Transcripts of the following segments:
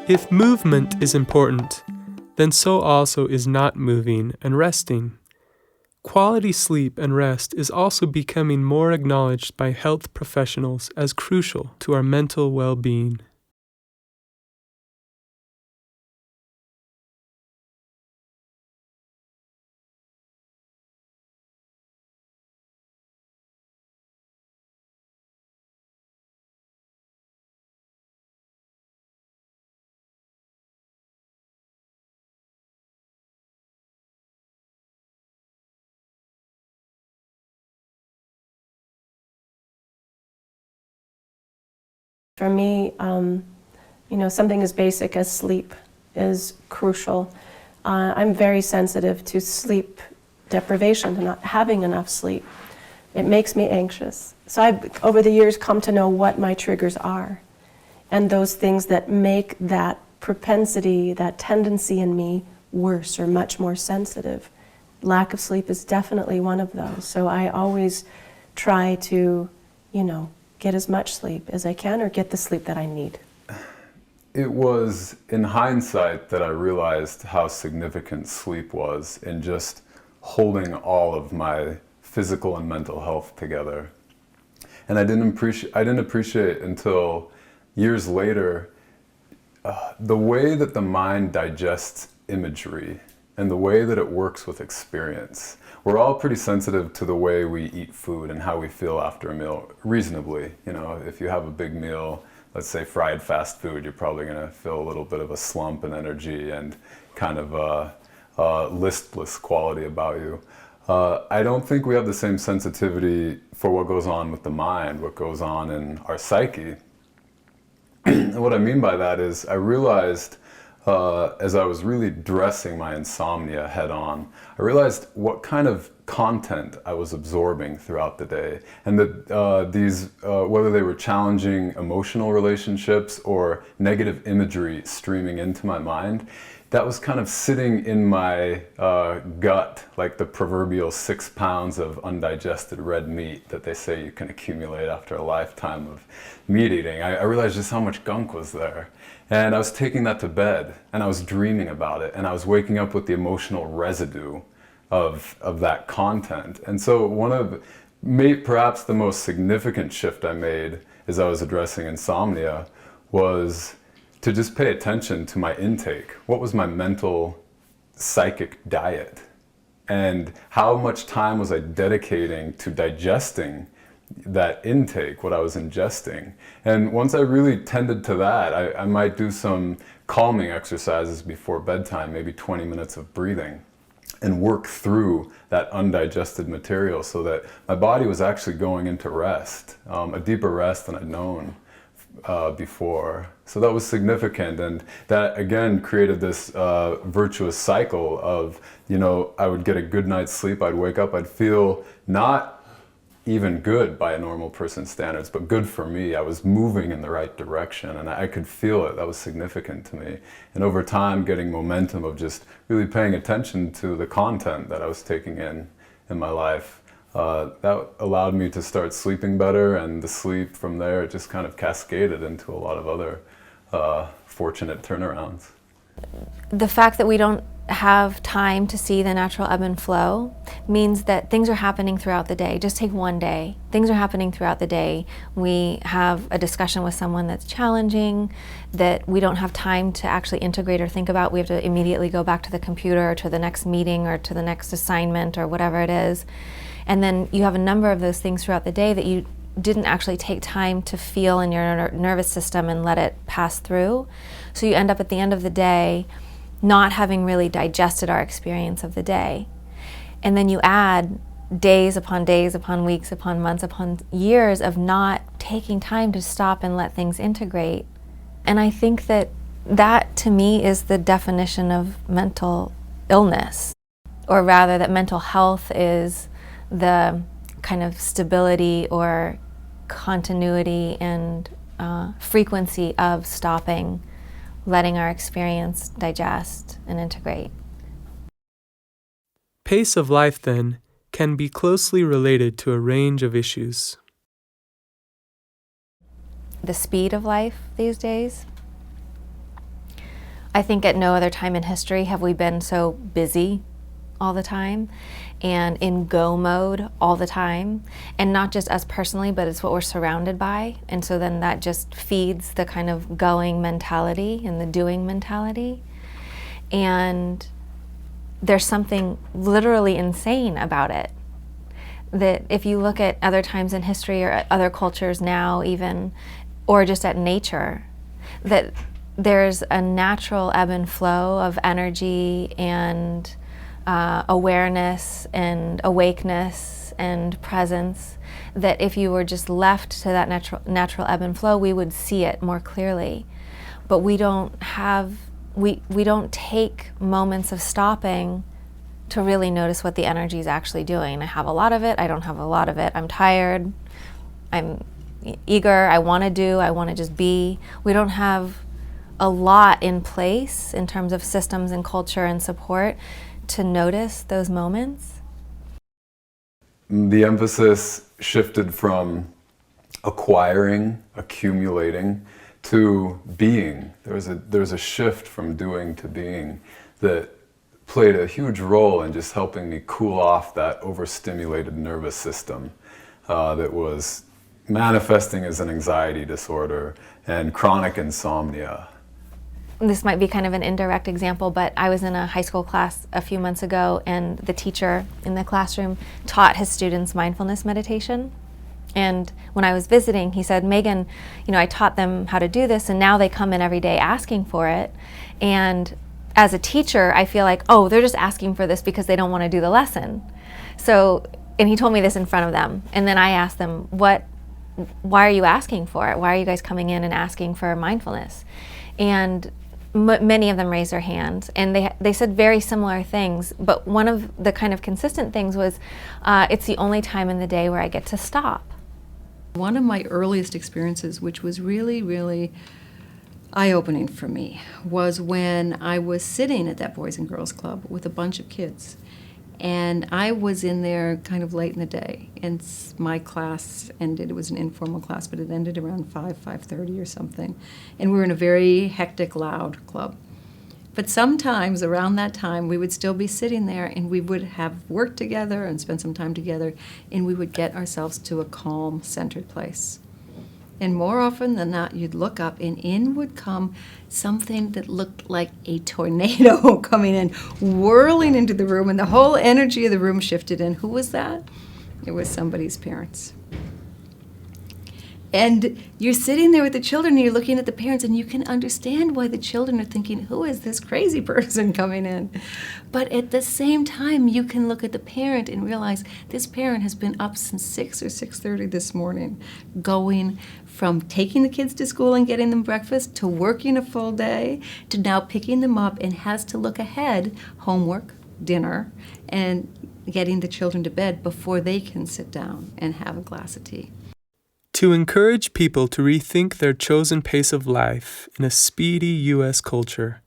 If movement is important, then so also is not moving and resting. Quality sleep and rest is also becoming more acknowledged by health professionals as crucial to our mental well-being. For me, something as basic as sleep is crucial. I'm very sensitive to sleep deprivation, to not having enough sleep. It makes me anxious. So I've, over the years, come to know what my triggers are, and those things that make that propensity, that tendency in me worse or much more sensitive. Lack of sleep is definitely one of those. So I always try to, get as much sleep as I can, or get the sleep that I need. It was in hindsight that I realized how significant sleep was in just holding all of my physical and mental health together. And I didn't appreciate until years later the way that the mind digests imagery and the way that it works with experience. We're all pretty sensitive to the way we eat food and how we feel after a meal, reasonably. If you have a big meal, let's say fried fast food, you're probably going to feel a little bit of a slump in energy and kind of a listless quality about you. I don't think we have the same sensitivity for what goes on with the mind, what goes on in our psyche. And what I mean by that is I realized as I was really dressing my insomnia head on, I realized what kind of content I was absorbing throughout the day, and that whether they were challenging emotional relationships or negative imagery streaming into my mind, that was kind of sitting in my gut like the proverbial 6 pounds of undigested red meat that they say you can accumulate after a lifetime of meat eating. I realized just how much gunk was there. And I was taking that to bed, and I was dreaming about it, and I was waking up with the emotional residue of that content. And so perhaps the most significant shift I made as I was addressing insomnia was to just pay attention to my intake. What was my mental, psychic diet? And how much time was I dedicating to digesting that intake, what I was ingesting? And once I really tended to that, I might do some calming exercises before bedtime, maybe 20 minutes of breathing, and work through that undigested material so that my body was actually going into rest, a deeper rest than I'd known before. So that was significant, and that again created this virtuous cycle of, I would get a good night's sleep, I'd wake up, I'd feel not even good by a normal person's standards, but good for me. I was moving in the right direction, and I could feel it. That was significant to me. And over time, getting momentum of just really paying attention to the content that I was taking in my life, that allowed me to start sleeping better, and the sleep from there just kind of cascaded into a lot of other fortunate turnarounds. The fact that we don't have time to see the natural ebb and flow means that things are happening throughout the day. Just take one day. Things are happening throughout the day. We have a discussion with someone that's challenging, that we don't have time to actually integrate or think about. We have to immediately go back to the computer or to the next meeting or to the next assignment or whatever it is. And then you have a number of those things throughout the day that you didn't actually take time to feel in your nervous system and let it pass through. So you end up at the end of the day not having really digested our experience of the day. And then you add days upon weeks upon months upon years of not taking time to stop and let things integrate. And I think that to me is the definition of mental illness, or rather that mental health is the kind of stability or continuity and frequency of stopping, letting our experience digest and integrate. Pace of life, then, can be closely related to a range of issues. The speed of life these days I think at no other time in history have we been so busy all the time and in go mode all the time, and not just us personally, but it's what we're surrounded by. And so then that just feeds the kind of going mentality and the doing mentality. And there's something literally insane about it. That if you look at other times in history or other cultures now even, or just at nature, that there's a natural ebb and flow of energy and awareness and awakeness and presence, that if you were just left to that natural ebb and flow, we would see it more clearly. But we don't take moments of stopping to really notice what the energy is actually doing. I have a lot of it, I don't have a lot of it, I'm tired, I'm eager, I want to just be. We don't have a lot in place in terms of systems and culture and support to notice those moments. The emphasis shifted from acquiring, accumulating, to being. There was a shift from doing to being that played a huge role in just helping me cool off that overstimulated nervous system that was manifesting as an anxiety disorder and chronic insomnia. This might be kind of an indirect example, but I was in a high school class a few months ago, and the teacher in the classroom taught his students mindfulness meditation. And when I was visiting, he said, Megan, I taught them how to do this, and now they come in every day asking for it. And as a teacher, I feel like, oh, they're just asking for this because they don't want to do the lesson. So, and he told me this in front of them. And then I asked them, why are you asking for it? Why are you guys coming in and asking for mindfulness? And many of them raised their hands, and they said very similar things, but one of the kind of consistent things was, it's the only time in the day where I get to stop. One of my earliest experiences, which was really, really eye-opening for me, was when I was sitting at that Boys and Girls Club with a bunch of kids. And I was in there kind of late in the day, and my class ended. It was an informal class, but it ended around 5:30 or something. And we were in a very hectic, loud club. But sometimes around that time, we would still be sitting there, and we would have worked together and spend some time together, and we would get ourselves to a calm, centered place. And more often than not, you'd look up, and in would come something that looked like a tornado coming in, whirling into the room, and the whole energy of the room shifted. And who was that? It was somebody's parents. And you're sitting there with the children, and you're looking at the parents, and you can understand why the children are thinking, who is this crazy person coming in? But at the same time, you can look at the parent and realize this parent has been up since 6 or 6:30 this morning, going from taking the kids to school and getting them breakfast, to working a full day, to now picking them up, and has to look ahead, homework, dinner, and getting the children to bed before they can sit down and have a glass of tea. To encourage people to rethink their chosen pace of life in a speedy U.S. culture,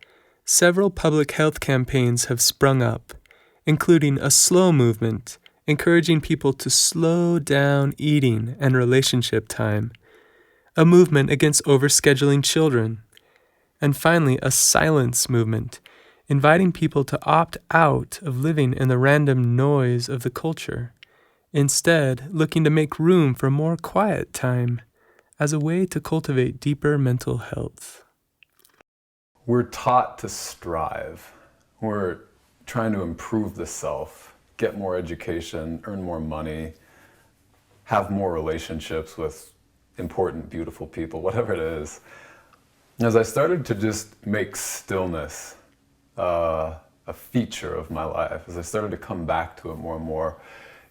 several public health campaigns have sprung up, including a slow movement, encouraging people to slow down eating and relationship time, a movement against overscheduling children, and finally a silence movement, inviting people to opt out of living in the random noise of the culture, instead looking to make room for more quiet time as a way to cultivate deeper mental health. We're taught to strive. We're trying to improve the self, get more education, earn more money, have more relationships with important, beautiful people, whatever it is. As I started to just make stillness a feature of my life, as I started to come back to it more and more,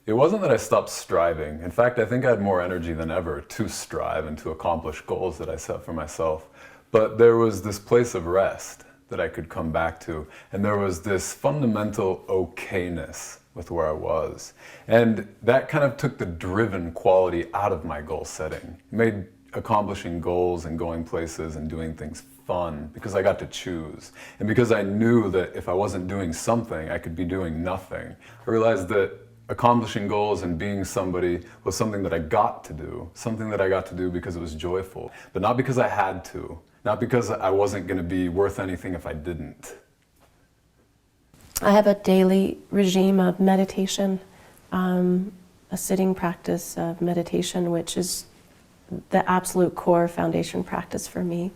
it wasn't that I stopped striving. In fact, I think I had more energy than ever to strive and to accomplish goals that I set for myself. But there was this place of rest that I could come back to, and there was this fundamental okayness with where I was. And that kind of took the driven quality out of my goal setting, made accomplishing goals and going places and doing things fun because I got to choose. And because I knew that if I wasn't doing something, I could be doing nothing. I realized that accomplishing goals and being somebody was something that I got to do, something that I got to do because it was joyful, but not because I had to, not because I wasn't going to be worth anything if I didn't. I have a daily regime of meditation, a sitting practice of meditation, which is the absolute core foundation practice for me.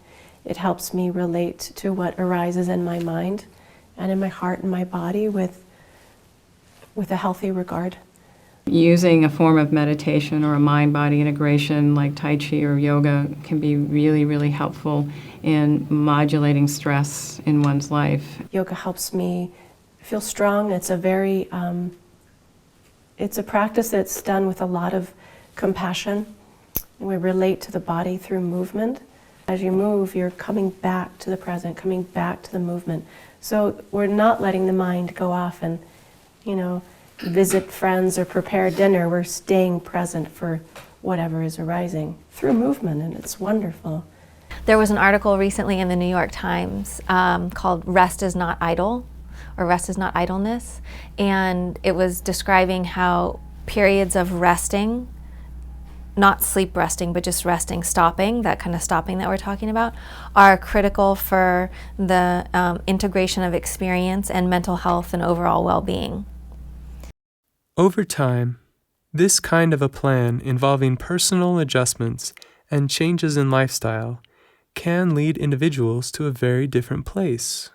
It helps me relate to what arises in my mind and in my heart and my body with a healthy regard. Using a form of meditation or a mind-body integration like Tai Chi or yoga can be really, really helpful in modulating stress in one's life. Yoga helps me feel strong. It's a very, it's a practice that's done with a lot of compassion. We relate to the body through movement. As you move, you're coming back to the present, coming back to the movement. So we're not letting the mind go off and, visit friends or prepare dinner. We're staying present for whatever is arising through movement, and it's wonderful. There was an article recently in the New York Times called Rest is Not Idle, or Rest is Not Idleness, and it was describing how periods of resting, not sleep resting, but just resting, stopping, that kind of stopping that we're talking about, are critical for the integration of experience and mental health and overall well-being. Over time, this kind of a plan involving personal adjustments and changes in lifestyle can lead individuals to a very different place.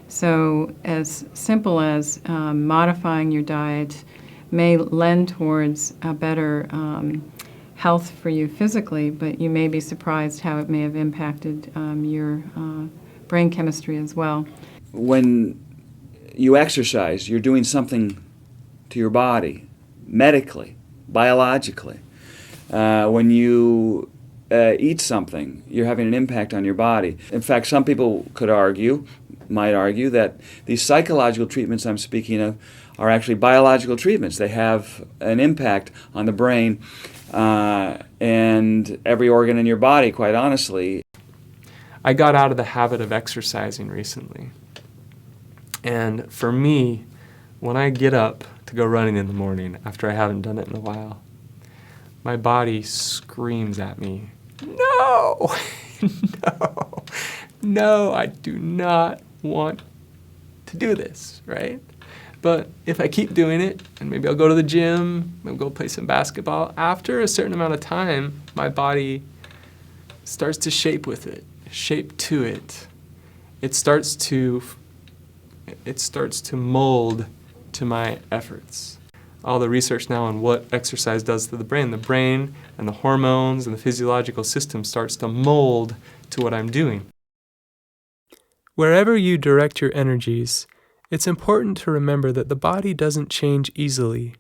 So as simple as modifying your diet may lend towards a better health for you physically, but you may be surprised how it may have impacted your brain chemistry as well. When you exercise, you're doing something to your body, medically, biologically. When you eat something, you're having an impact on your body. In fact, some people might argue that these psychological treatments I'm speaking of are actually biological treatments. They have an impact on the brain and every organ in your body, quite honestly. I got out of the habit of exercising recently. And for me, when I get up to go running in the morning after I haven't done it in a while, my body screams at me, no, no, I do not want to do this, right? But if I keep doing it, and maybe I'll go to the gym, maybe go play some basketball, after a certain amount of time, my body starts to shape to it. It starts to mold to my efforts. All the research now on what exercise does to the brain and the hormones and the physiological system starts to mold to what I'm doing. Wherever you direct your energies, it's important to remember that the body doesn't change easily.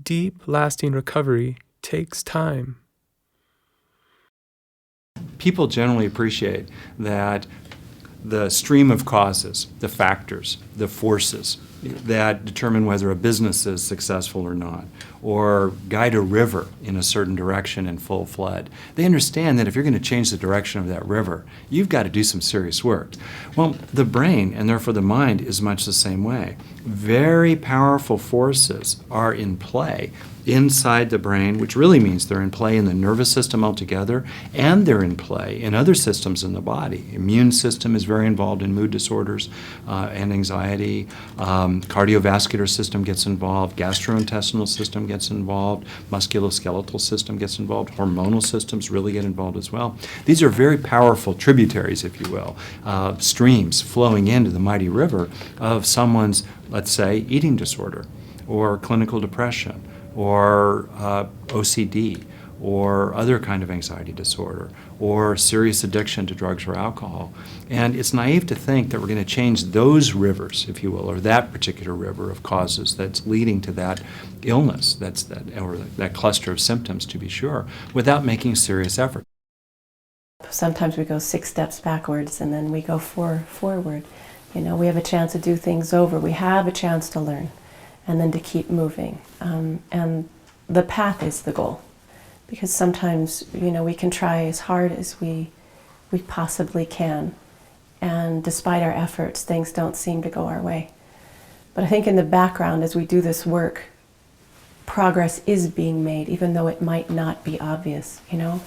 Deep, lasting recovery takes time. People generally appreciate that the stream of causes, the factors, the forces that determine whether a business is successful or not, or guide a river in a certain direction in full flood. They understand that if you're going to change the direction of that river, you've got to do some serious work. Well, the brain, and therefore the mind, is much the same way. Very powerful forces are in play inside the brain, which really means they're in play in the nervous system altogether, and they're in play in other systems in the body. Immune system is very involved in mood disorders and anxiety. Cardiovascular system gets involved. Gastrointestinal system gets involved. Musculoskeletal system gets involved. Hormonal systems really get involved as well. These are very powerful tributaries, if you will, streams flowing into the mighty river of someone's, let's say, eating disorder or clinical depression or OCD, or other kind of anxiety disorder, or serious addiction to drugs or alcohol. And it's naive to think that we're going to change those rivers, if you will, or that particular river of causes that's leading to that illness, or that cluster of symptoms, to be sure, without making serious effort. Sometimes we go 6 steps backwards and then we go forward. We have a chance to do things over. We have a chance to learn and then to keep moving. And the path is the goal. Because sometimes, we can try as hard as we possibly can. And despite our efforts, things don't seem to go our way. But I think in the background, as we do this work, progress is being made, even though it might not be obvious, you know?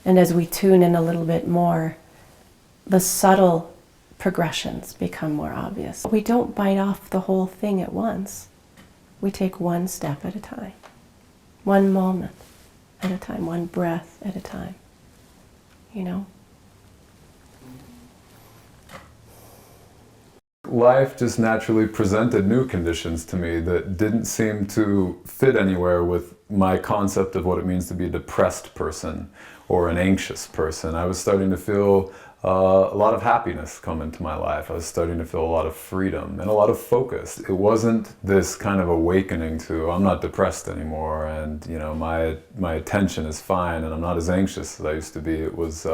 And as we tune in a little bit more, the subtle progressions become more obvious. We don't bite off the whole thing at once. We take one step at a time, one moment at a time, one breath at a time, you know? Life just naturally presented new conditions to me that didn't seem to fit anywhere with my concept of what it means to be a depressed person or an anxious person. I was starting to feel a lot of happiness come into my life. I was starting to feel a lot of freedom and a lot of focus. It wasn't this kind of awakening to, I'm not depressed anymore, and you know, my attention is fine and I'm not as anxious as I used to be. It was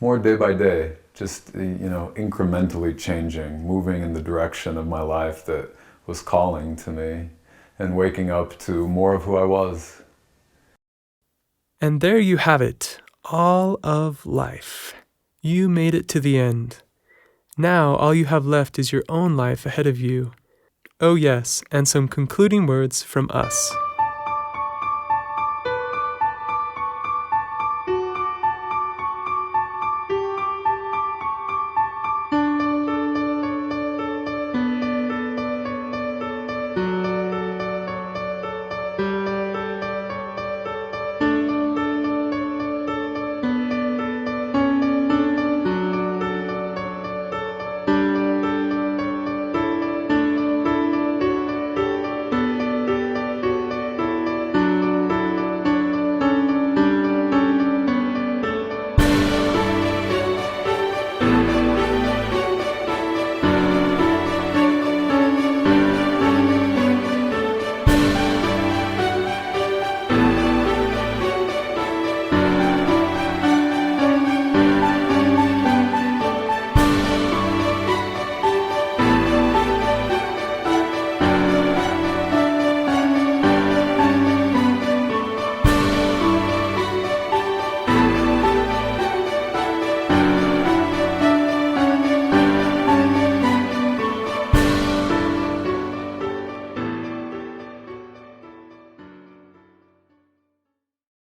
more day by day, just you know, incrementally changing, moving in the direction of my life that was calling to me, and waking up to more of who I was. And there you have it, all of life. You made it to the end. Now all you have left is your own life ahead of you. Oh yes, and some concluding words from us.